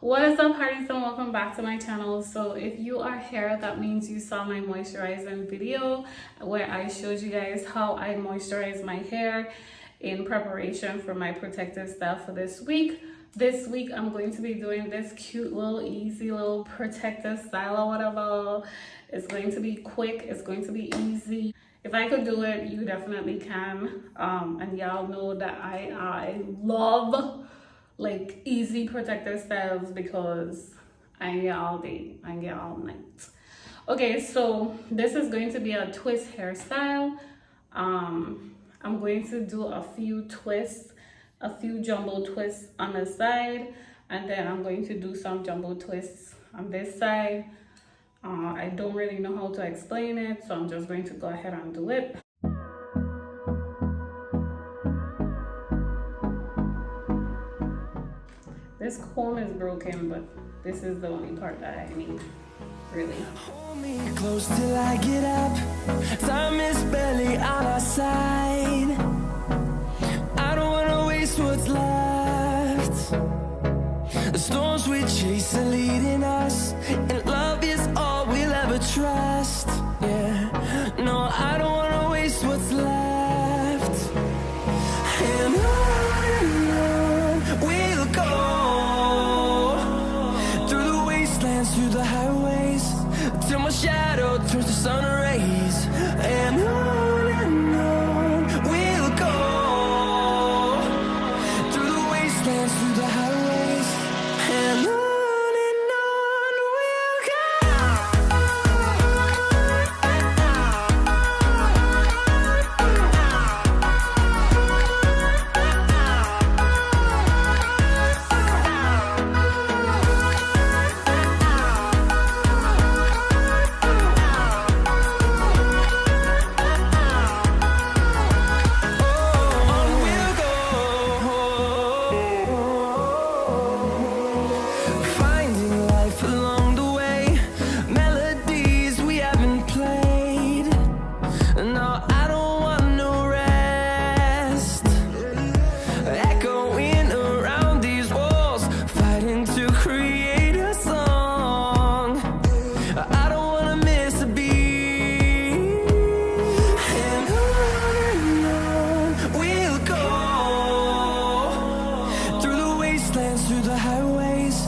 What is up, hearties, and welcome back to my channel. So if you are here, that means you saw my moisturizing video where I showed you guys how I moisturize my hair in preparation for my protective style for this week. This week I'm going to be doing this cute little easy little protective style or whatever. It's going to be quick, it's going to be easy. If I could do it, you definitely can. And y'all know that I love like easy protective styles because I get all day, I get all night. Okay, so this is going to be a twist hairstyle. I'm going to do a few twists, a few jumbo twists on the side, and then I'm going to do some jumbo twists on this side. I don't really know how to explain it, so I'm just going to go ahead and do it. This comb is broken, but this is the only part that I need, really. Hold me close till I get up. Time is barely on our side. I don't wanna waste what's left. The storms we chase are leading us, and love is all we'll ever trust. Yeah, no, I don't wanna waste what's left. And on we'll go. Through the highways, till my shadow turns to sun rays, and on we'll go. Through the wastelands, through the highways, and on we'll go. Through the highways,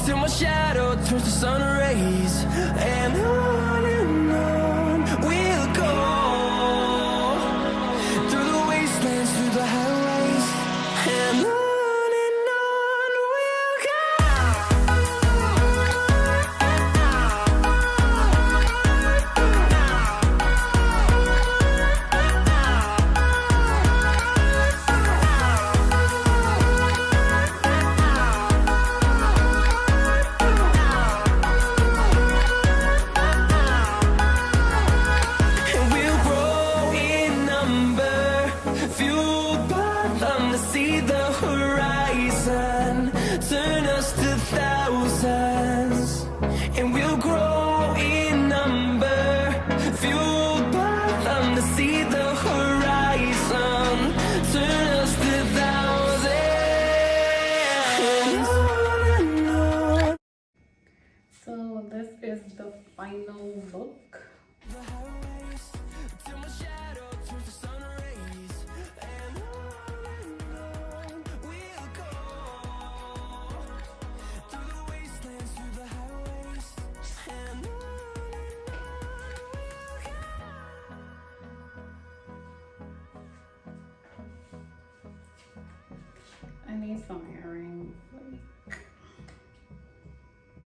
till my shadow turns to sun rays, and on we'll go. Through the wastelands, through the highways, and on we'll go. See the horizon, turn us to thousands, and we'll grow in number, fueled by them to see the horizon, turn us to thousands. So this is the final look. I need some earrings.